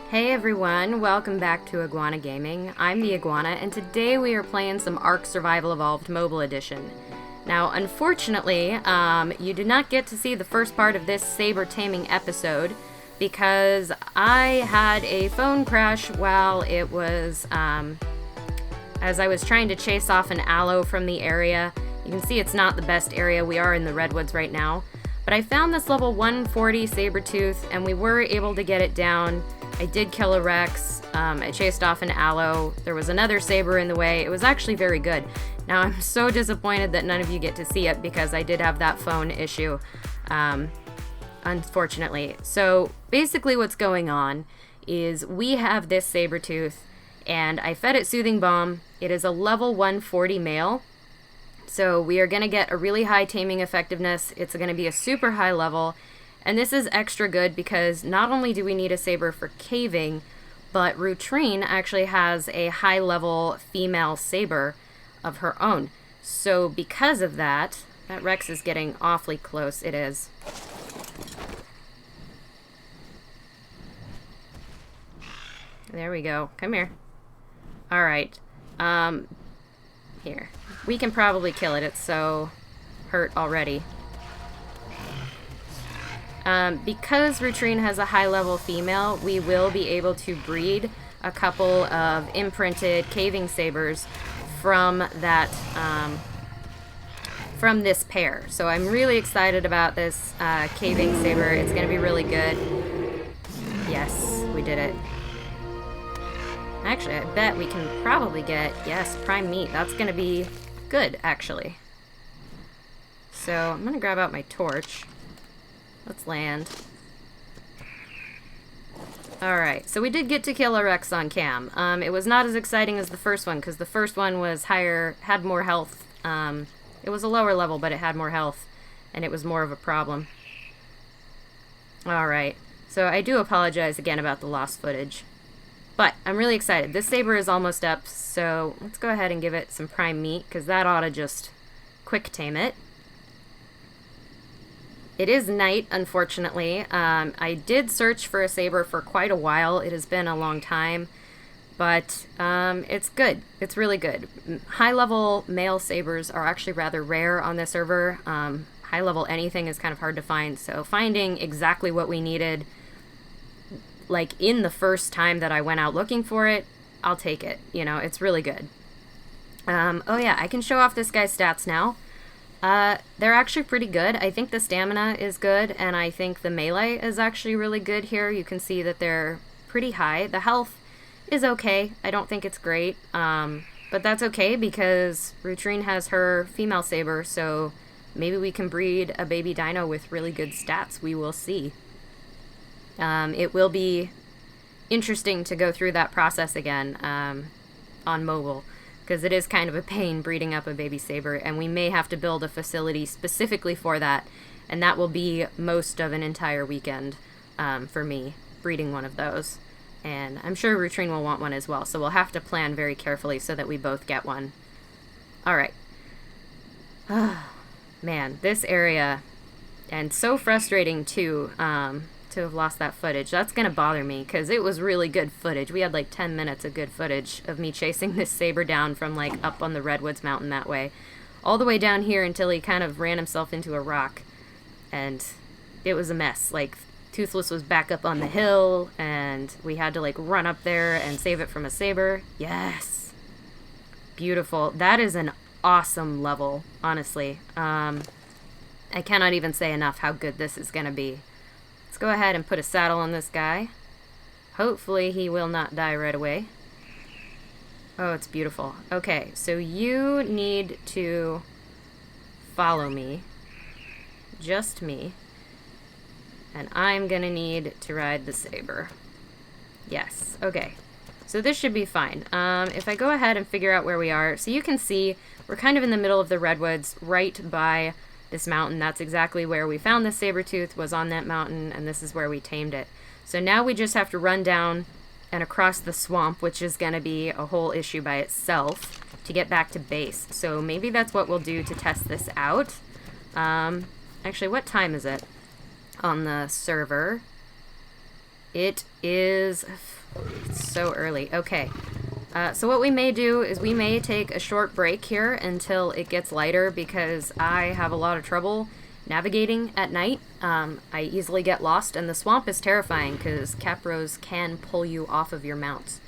Hey everyone, welcome back to Iguana Gaming. I'm the Iguana, and today we are playing some Ark Survival Evolved Mobile Edition. Now, unfortunately, you did not get to see the first part of this saber taming episode because I had a phone crash while it was, as I was trying to chase off an aloe from the area. You can see it's not the best area. We are in the redwoods right now. But I found this level 140 saber-tooth, and we were able to get it down. I did kill a Rex. I chased off an aloe. There was another saber in the way. It was actually very good. Now, I'm so disappointed that none of you get to see it because I did have that phone issue, unfortunately. So, basically what's going on is we have this saber-tooth, and I fed it Soothing Balm. It is a level 140 male. So we are going to get a really high taming effectiveness. It's going to be a super high level. And this is extra good because not only do we need a saber for caving, but Rutrine actually has a high level female saber of her own. So because of that, that Rex is getting awfully close. It is. There we go. Come here. All right. Here. We can probably kill it. It's so hurt already. Because Rutrine has a high-level female, we will be able to breed a couple of imprinted caving sabers from that, from this pair. So I'm really excited about this caving saber. It's going to be really good. Yes, we did it. Actually, I bet we can probably get, yes, prime meat. That's going to be good, actually. So I'm going to grab out my torch. Let's land. Alright, so we did get to kill a Rex on cam. It was not as exciting as the first one, because the first one was higher, had more health. It was a lower level, but it had more health, and it was more of a problem. Alright, so I do apologize again about the lost footage. But I'm really excited. This saber is almost up, so let's go ahead and give it some prime meat, because that ought to just quick tame it. It is night, unfortunately. I did search for a saber for quite a while. It has been a long time, but it's good. It's really good. High-level male sabers are actually rather rare on this server. High-level anything is kind of hard to find, so finding exactly what we needed, like in the first time that I went out looking for it, I'll take it. You know, it's really good. Oh yeah, I can show off this guy's stats now. They're actually pretty good. I think the stamina is good, and I think the melee is actually really good here. You can see that they're pretty high. The health is okay. I don't think it's great, but that's okay because Rutrine has her female saber, so maybe we can breed a baby dino with really good stats. We will see. It will be interesting to go through that process again on mobile, because it is kind of a pain breeding up a baby saber, and we may have to build a facility specifically for that, and that will be most of an entire weekend for me, breeding one of those. And I'm sure Rutrine will want one as well, so we'll have to plan very carefully so that we both get one. Alright. Man, this area, and so frustrating too, to have lost that footage. That's gonna bother me because it was really good footage. We had like 10 minutes of good footage of me chasing this saber down from like up on the Redwoods Mountain that way, all the way down here until he kind of ran himself into a rock, and it was a mess. Like, Toothless was back up on the hill, and we had to like run up there and save it from a saber. Yes, beautiful. That is an awesome level, honestly. I cannot even say enough how good this is gonna be. Let's go ahead and put a saddle on this guy. Hopefully he will not die right away. Oh, it's beautiful. Okay, so you need to follow me. Just me. And I'm gonna need to ride the saber. Yes, okay. So this should be fine. If I go ahead and figure out where we are, so you can see we're kind of in the middle of the redwoods, right by this mountain. That's exactly where we found the saber-tooth, was on that mountain, and this is where we tamed it. So now we just have to run down and across the swamp, which is going to be a whole issue by itself, to get back to base. So maybe that's what we'll do to test this out. Actually, what time is it on the server? It is... It's so early. Okay. So what we may do is we may take a short break here until it gets lighter, because I have a lot of trouble navigating at night. I easily get lost, and the swamp is terrifying because capros can pull you off of your mounts.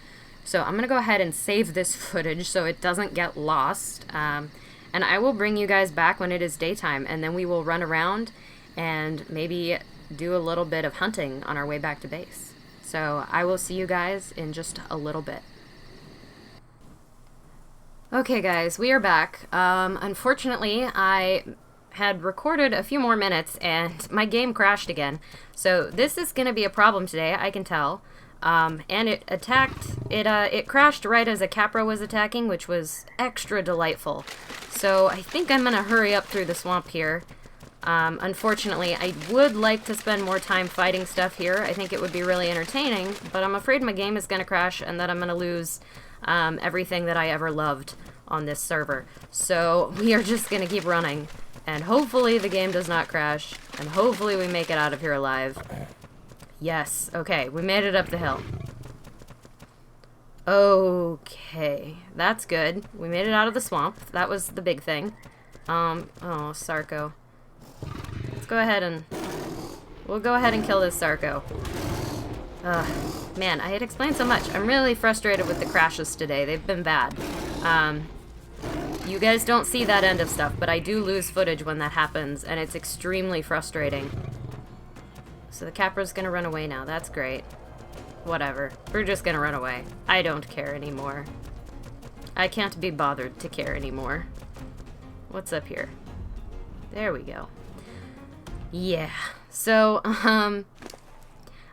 So I'm going to go ahead and save this footage so it doesn't get lost. And I will bring you guys back when it is daytime, and then we will run around and maybe do a little bit of hunting on our way back to base. So I will see you guys in just a little bit. Okay guys, we are back. Unfortunately, I had recorded a few more minutes and my game crashed again. So this is going to be a problem today, I can tell. And it crashed right as a capro was attacking, which was extra delightful. So I think I'm going to hurry up through the swamp here. Unfortunately, I would like to spend more time fighting stuff here. I think it would be really entertaining, but I'm afraid my game is going to crash and that I'm going to lose everything that I ever loved on this server. So we are just going to keep running, and hopefully the game does not crash, and hopefully we make it out of here alive. Yes, okay, we made it up the hill. Okay, that's good. We made it out of the swamp. That was the big thing. Oh, Sarco. We'll go ahead and kill this Sarco. Man, I had explained so much. I'm really frustrated with the crashes today. They've been bad. You guys don't see that end of stuff, but I do lose footage when that happens, and it's extremely frustrating. So the capra's gonna run away now. That's great. Whatever. We're just gonna run away. I don't care anymore. I can't be bothered to care anymore. What's up here? There we go. Yeah. So,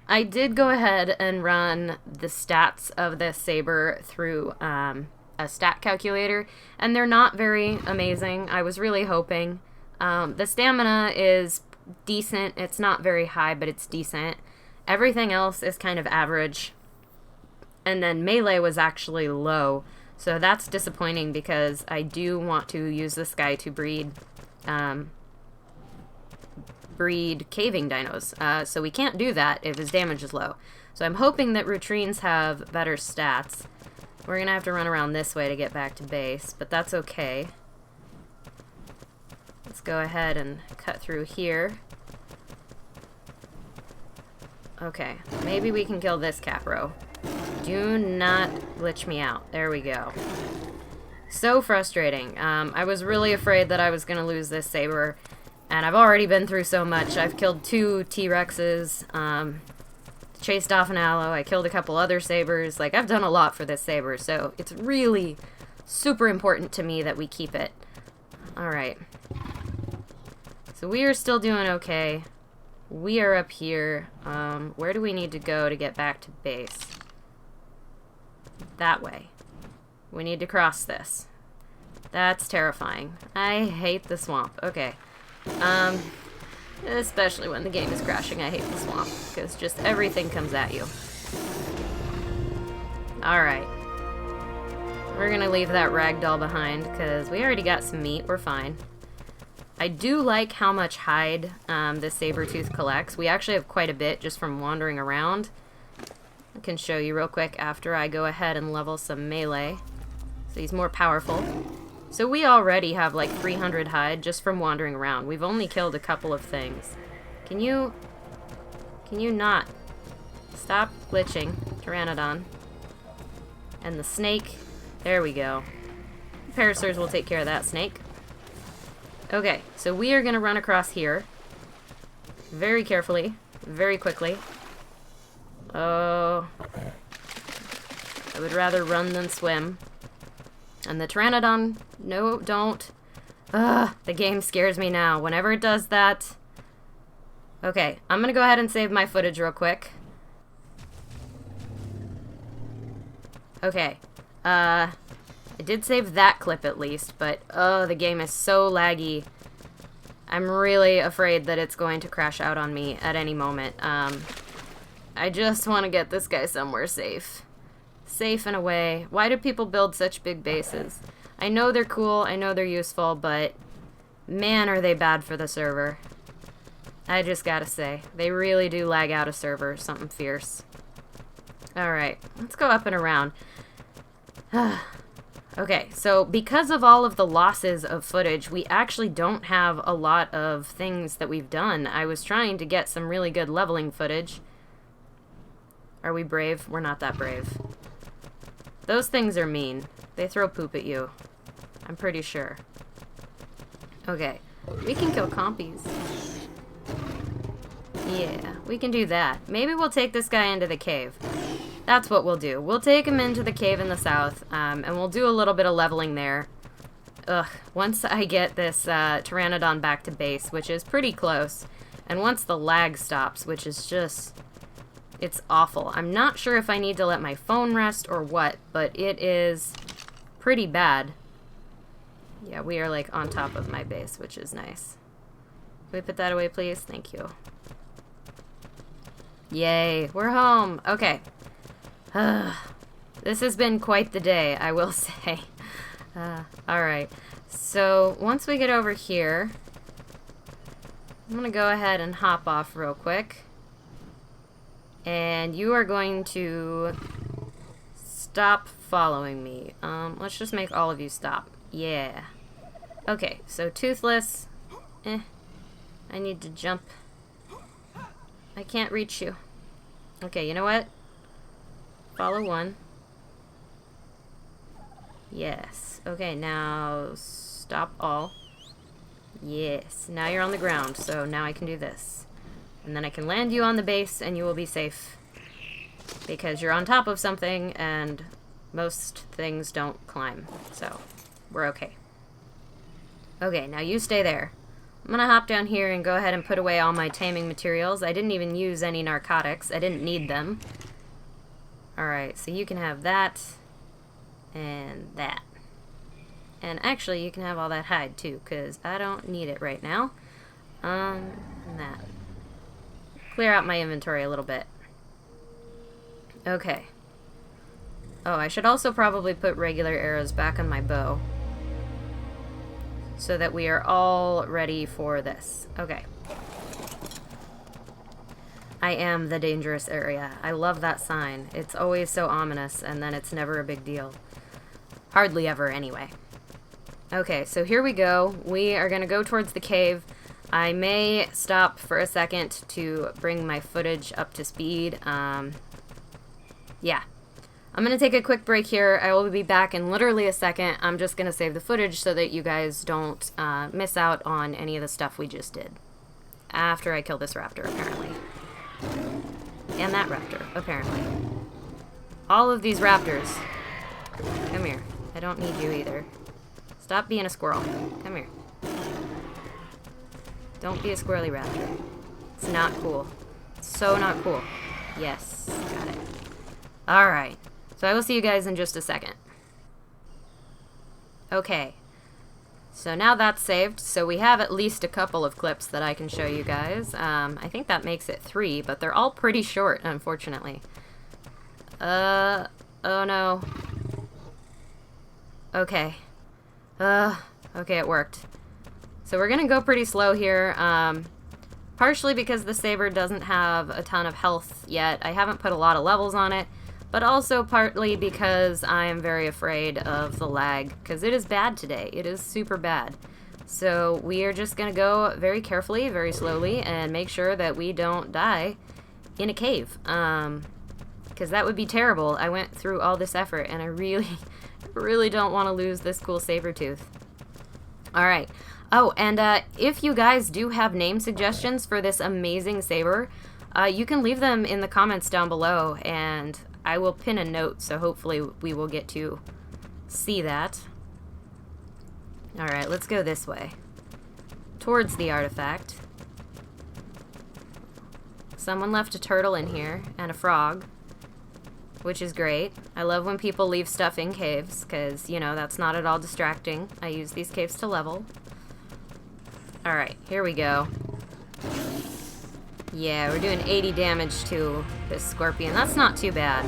I did go ahead and run the stats of the Saber through a stat calculator, and they're not very amazing. I was really hoping. The stamina is decent. It's not very high, but it's decent. Everything else is kind of average. And then melee was actually low, so that's disappointing because I do want to use this guy to breed caving dinos. So we can't do that if his damage is low. So I'm hoping that Rutrines have better stats. We're gonna have to run around this way to get back to base, but that's okay. Let's go ahead and cut through here. Okay, maybe we can kill this capro. Do not glitch me out. There we go. So frustrating. I was really afraid that I was gonna lose this Saber, and I've already been through so much. I've killed 2 T-Rexes, chased off an aloe, I killed a couple other Sabers. Like, I've done a lot for this Saber, so it's really super important to me that we keep it. Alright. So we are still doing okay. We are up here. Where do we need to go to get back to base? That way. We need to cross this. That's terrifying. I hate the swamp. Okay. Especially when the game is crashing, I hate the swamp, because just everything comes at you. Alright. We're gonna leave that ragdoll behind, because we already got some meat. We're fine. I do like how much hide this saber-tooth collects. We actually have quite a bit just from wandering around. I can show you real quick after I go ahead and level some melee. So he's more powerful. So we already have like 300 hide just from wandering around. We've only killed a couple of things. Can you not stop glitching, Pteranodon? And the snake, there we go. Paracers will take care of that snake. Okay, so we are gonna run across here very carefully, very quickly. Oh, I would rather run than swim. And the Pteranodon, no, don't. Ugh, the game scares me now. Whenever it does that. Okay, I'm gonna go ahead and save my footage real quick. Okay, I did save that clip at least, but oh, the game is so laggy. I'm really afraid that it's going to crash out on me at any moment. I just want to get this guy somewhere safe. Safe and away. Why do people build such big bases? I know they're cool, I know they're useful, but man, are they bad for the server. I just gotta say, they really do lag out a server, something fierce. Alright, let's go up and around. Okay, so because of all of the losses of footage, we actually don't have a lot of things that we've done. I was trying to get some really good leveling footage. Are we brave? We're not that brave. Those things are mean. They throw poop at you. I'm pretty sure. Okay, we can kill compies. Yeah, we can do that. Maybe we'll take this guy into the cave. That's what we'll do. We'll take him into the cave in the south, and we'll do a little bit of leveling there. Ugh, once I get this Pteranodon back to base, which is pretty close, and once the lag stops, which is just... it's awful. I'm not sure if I need to let my phone rest or what, but it is pretty bad. Yeah, we are like on top of my base, which is nice. Can we put that away, please? Thank you. Yay, we're home. Okay. This has been quite the day, I will say. Alright, so once we get over here, I'm gonna go ahead and hop off real quick. And you are going to stop following me. Let's just make all of you stop. Yeah. Okay, so Toothless. I need to jump. I can't reach you. Okay, you know what? Follow one. Yes. Okay, now stop all. Yes. Now you're on the ground, so now I can do this. And then I can land you on the base and you will be safe. Because you're on top of something and most things don't climb. So, we're okay. Okay, now you stay there. I'm gonna hop down here and go ahead and put away all my taming materials. I didn't even use any narcotics. I didn't need them. Alright, so you can have that. And that. And actually, you can have all that hide too, because I don't need it right now. And that. Clear out my inventory a little bit. Okay. Oh, I should also probably put regular arrows back on my bow. So that we are all ready for this. Okay. I am the dangerous area. I love that sign. It's always so ominous, and then it's never a big deal. Hardly ever, anyway. Okay, so here we go. We are going to go towards the cave. I may stop for a second to bring my footage up to speed. Yeah. I'm going to take a quick break here. I will be back in literally a second. I'm just going to save the footage so that you guys don't miss out on any of the stuff we just did. After I kill this raptor, apparently. And that raptor, apparently. All of these raptors. Come here. I don't need you either. Stop being a squirrel. Come here. Don't be a squirrely raptor. It's not cool. It's so not cool. Yes, got it. Alright. So I will see you guys in just a second. Okay. So now that's saved. So we have at least a couple of clips that I can show you guys. I think that makes it 3, but they're all pretty short, unfortunately. Oh no. Okay. Okay, it worked. So we're gonna go pretty slow here. Partially because the saber doesn't have a ton of health yet. I haven't put a lot of levels on it. But also partly because I am very afraid of the lag, because it is bad today. It is super bad. So we are just going to go very carefully, very slowly, and make sure that we don't die in a cave. Because that would be terrible. I went through all this effort, and I really don't want to lose this cool saber tooth. Alright. Oh, and if you guys do have name suggestions for this amazing saber, you can leave them in the comments down below, and I will pin a note, so hopefully we will get to see that. Alright, let's go this way. Towards the artifact. Someone left a turtle in here, and a frog. Which is great. I love when people leave stuff in caves, because, you know, that's not at all distracting. I use these caves to level. Alright, here we go. Yeah, we're doing 80 damage to this scorpion. That's not too bad.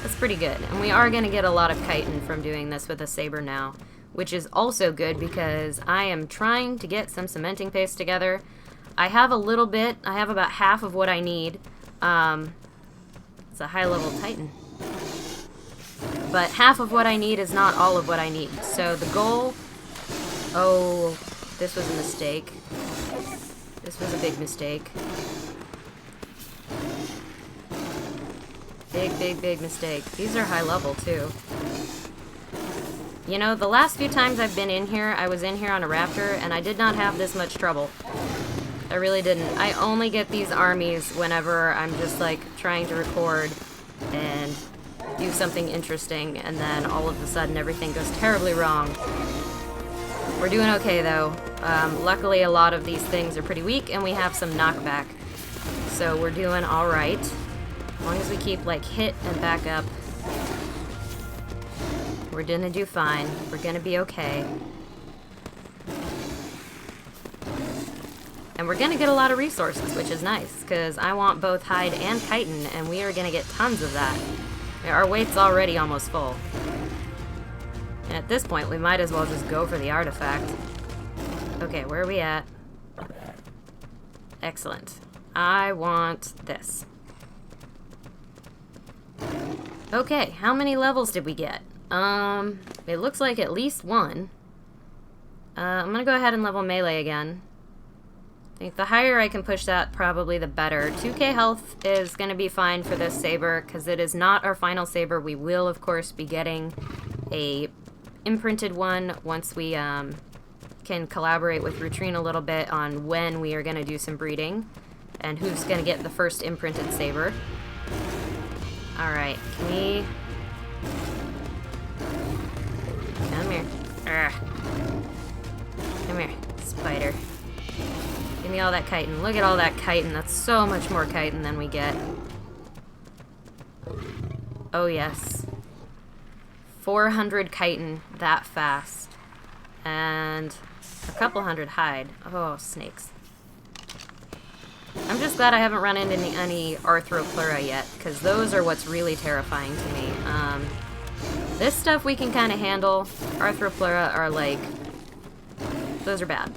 That's pretty good. And we are going to get a lot of chitin from doing this with a saber now, which is also good because I am trying to get some cementing paste together. I have a little bit. I have about half of what I need. It's a high-level Titan. But half of what I need is not all of what I need. So the goal... Oh, this was a mistake. This was a big mistake. Big mistake. These are high level, too. You know, the last few times I've been in here, I was in here on a raptor, and I did not have this much trouble. I really didn't. I only get these armies whenever I'm just, like, trying to record and do something interesting, and then all of a sudden everything goes terribly wrong. We're doing okay, though. Luckily, a lot of these things are pretty weak, and we have some knockback. So we're doing alright. As long as we keep, like, hit and back up, we're gonna do fine. We're gonna be okay. And we're gonna get a lot of resources, which is nice, because I want both hide and chitin, and we are gonna get tons of that. Our weight's already almost full. And at this point, we might as well just go for the artifact. Okay, where are we at? Excellent. I want this. Okay, how many levels did we get? It looks like at least one. I'm gonna go ahead and level melee again. I think the higher I can push that, probably the better. 2k health is gonna be fine for this saber, because it is not our final saber. We will, of course, be getting a imprinted one once we, can collaborate with Rutrine a little bit on when we are gonna do some breeding, and who's gonna get the first imprinted saber. Alright, can we... Come here. Urgh. Come here, spider. Give me all that chitin. Look at all that chitin. That's so much more chitin than we get. Oh, yes. 400 chitin that fast. And a couple hundred hide. Oh, snakes. I'm just glad I haven't run into any arthropleura yet, because those are what's really terrifying to me. This stuff we can kind of handle. Arthropleura are like... Those are bad.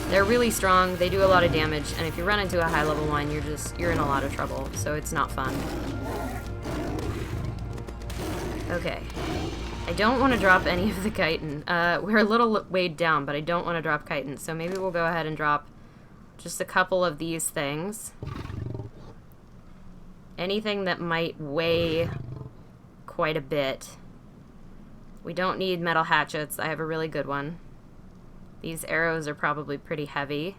They're really strong, they do a lot of damage, and if you run into a high level one, you're in a lot of trouble, so it's not fun. Okay. I don't want to drop any of the chitin. We're a little weighed down, but I don't want to drop chitin, so maybe we'll go ahead and drop just a couple of these things. Anything that might weigh quite a bit. We don't need metal hatchets. I have a really good one. These arrows are probably pretty heavy.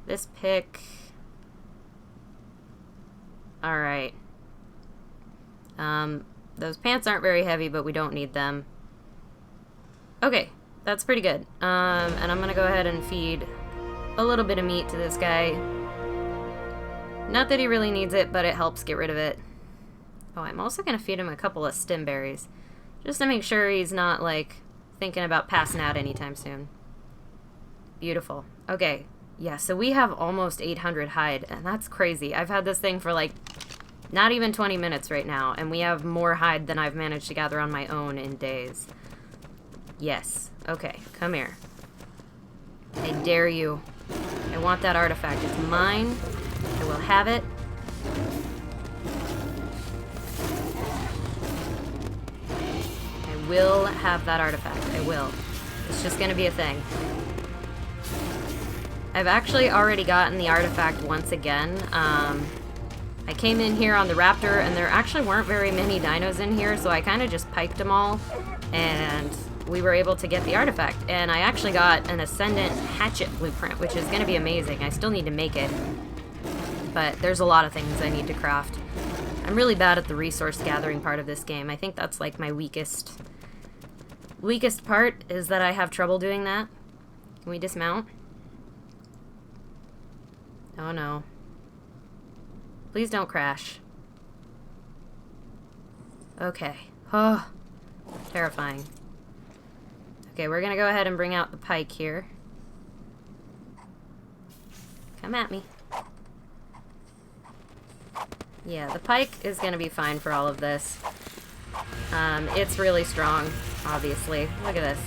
This pick... Alright. Those pants aren't very heavy, but we don't need them. Okay, that's pretty good. And I'm gonna go ahead and feed a little bit of meat to this guy. Not that he really needs it, but it helps get rid of it. Oh, I'm also gonna feed him a couple of stim berries. Just to make sure he's not, like, thinking about passing out anytime soon. Beautiful. Okay. Yeah, so we have almost 800 hide, and that's crazy. I've had this thing for, like, not even 20 minutes right now, and we have more hide than I've managed to gather on my own in days. Yes. Okay, come here. I dare you. I want that artifact. It's mine. I will have it. I will have that artifact. I will. It's just gonna be a thing. I've actually already gotten the artifact once again. I came in here on the raptor, and there actually weren't very many dinos in here, so I kind of just piked them all, and we were able to get the artifact. And I actually got an Ascendant hatchet blueprint, which is going to be amazing. I still need to make it, but there's a lot of things I need to craft. I'm really bad at the resource gathering part of this game. I think that's like my weakest part, is that I have trouble doing that. Can we dismount? Oh no. Please don't crash. Okay. Oh, terrifying. Okay, we're gonna go ahead and bring out the pike here. Come at me. Yeah, the pike is gonna be fine for all of this. It's really strong, obviously. Look at this.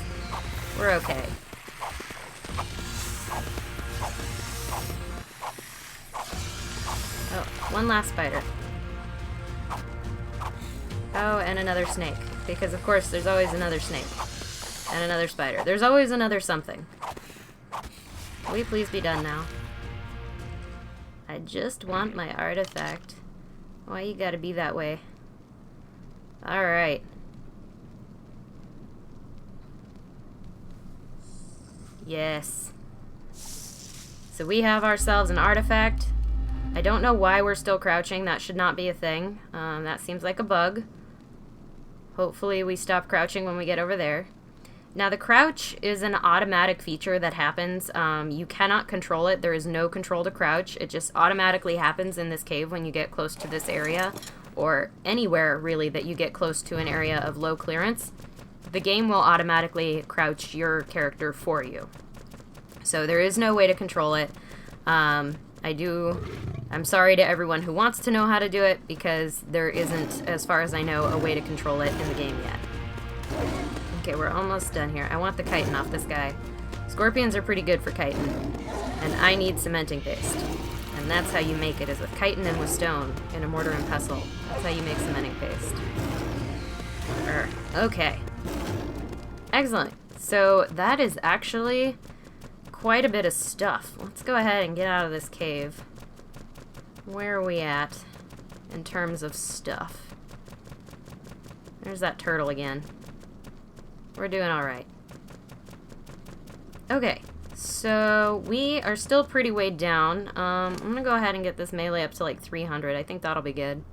We're okay. One last spider. Oh, and another snake. Because, of course, there's always another snake. And another spider. There's always another something. Will you please be done now? I just want my artifact. Why you gotta be that way? Alright. Yes. So we have ourselves an artifact. I don't know why we're still crouching. That should not be a thing. That seems like a bug. Hopefully we stop crouching when we get over there. Now the crouch is an automatic feature that happens. You cannot control it. There is no control to crouch. It just automatically happens in this cave when you get close to this area, or anywhere really that you get close to an area of low clearance. The game will automatically crouch your character for you. So there is no way to control it. I'm sorry to everyone who wants to know how to do it, because there isn't, as far as I know, a way to control it in the game yet. Okay, we're almost done here. I want the chitin off this guy. Scorpions are pretty good for chitin. And I need cementing paste. And that's how you make it, is with chitin and with stone in a mortar and pestle. That's how you make cementing paste. Okay. Excellent. So that is actually quite a bit of stuff. Let's go ahead and get out of this cave. Where are we at in terms of stuff? There's that turtle again. We're doing alright. Okay, so we are still pretty weighed down. I'm gonna go ahead and get this melee up to like 300. I think that'll be good.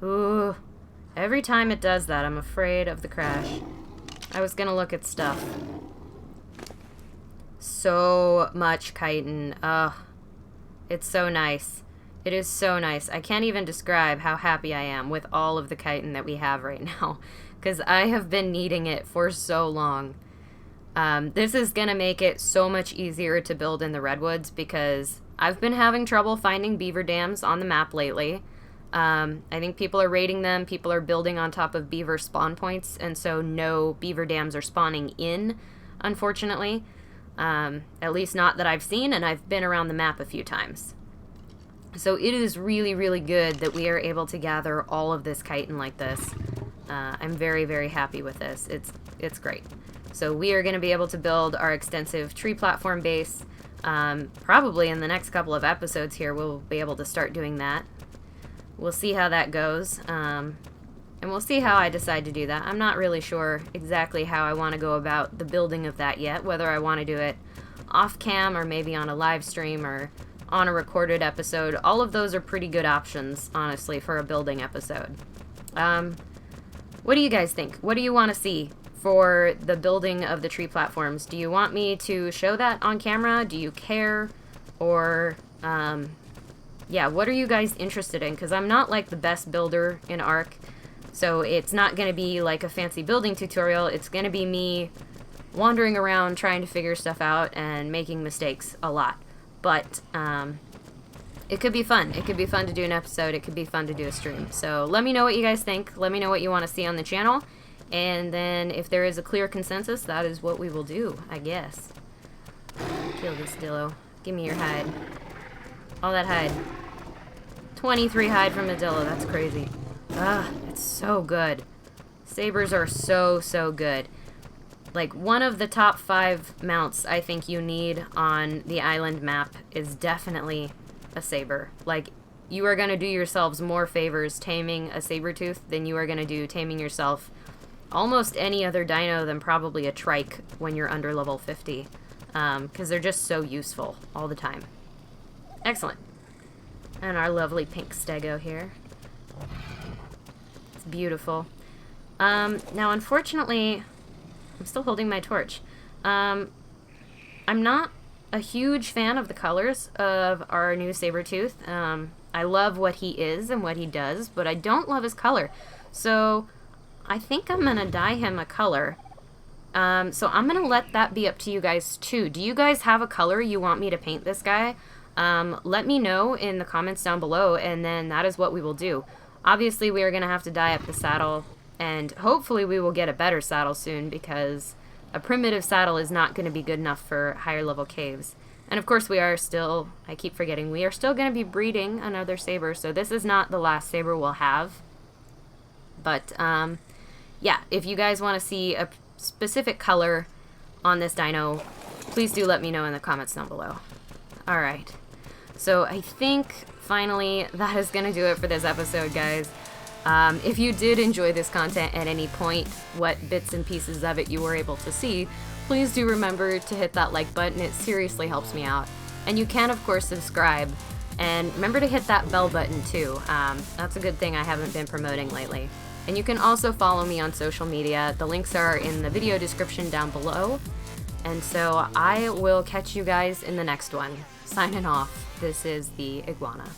Ooh, every time it does that, I'm afraid of the crash. I was gonna look at stuff. So much chitin. Ugh. It's so nice. It is so nice. I can't even describe how happy I am with all of the chitin that we have right now, because I have been needing it for so long. This is going to make it so much easier to build in the redwoods, because I've been having trouble finding beaver dams on the map lately. I think people are raiding them, people are building on top of beaver spawn points, and so no beaver dams are spawning in, unfortunately. At least not that I've seen, and I've been around the map a few times. So it is really, really good that we are able to gather all of this chitin like this. I'm very, very happy with this. It's great. So we are going to be able to build our extensive tree platform base. Probably in the next couple of episodes here, we'll be able to start doing that. We'll see how that goes. And we'll see how I decide to do that. I'm not really sure exactly how I want to go about the building of that yet, whether I want to do it off cam or maybe on a live stream or on a recorded episode. All of those are pretty good options, honestly, for a building episode. What do you guys think? What do you want to see for the building of the tree platforms? Do you want me to show that on camera? Do you care? Or, yeah, what are you guys interested in? Because I'm not, like, the best builder in Ark. So it's not going to be like a fancy building tutorial. It's going to be me wandering around trying to figure stuff out and making mistakes a lot. But it could be fun. It could be fun to do an episode. It could be fun to do a stream. So let me know what you guys think. Let me know what you want to see on the channel. And then if there is a clear consensus, that is what we will do, I guess. Kill this dillo. Give me your hide. All that hide. 23 hide from a dillo. That's crazy. Ah, it's so good. Sabers are so, so good. Like, one of the top 5 mounts I think you need on the island map is definitely a saber. Like, you are going to do yourselves more favors taming a saber-tooth than you are going to do taming yourself almost any other dino than probably a trike when you're under level 50. Because they're just so useful all the time. Excellent. And our lovely pink stego here. It's beautiful. Now, unfortunately, I'm still holding my torch. I'm not a huge fan of the colors of our new Sabertooth. I love what he is and what he does, but I don't love his color. So I think I'm gonna dye him a color. So I'm gonna let that be up to you guys too. Do you guys have a color you want me to paint this guy? Let me know in the comments down below, and then that is what we will do. Obviously, we are gonna have to dye up the saddle, and hopefully we will get a better saddle soon, because a primitive saddle is not going to be good enough for higher level caves. And of course we are still, I keep forgetting, we are still going to be breeding another saber, so this is not the last saber we'll have. But, yeah, if you guys want to see a specific color on this dino, please do let me know in the comments down below. Alright, so I think, finally, that is going to do it for this episode, guys. If you did enjoy this content at any point, what bits and pieces of it you were able to see, please do remember to hit that like button. It seriously helps me out. And you can, of course, subscribe. And remember to hit that bell button, too. That's a good thing I haven't been promoting lately. And you can also follow me on social media. The links are in the video description down below. And so I will catch you guys in the next one. Signing off, this is the Iguana.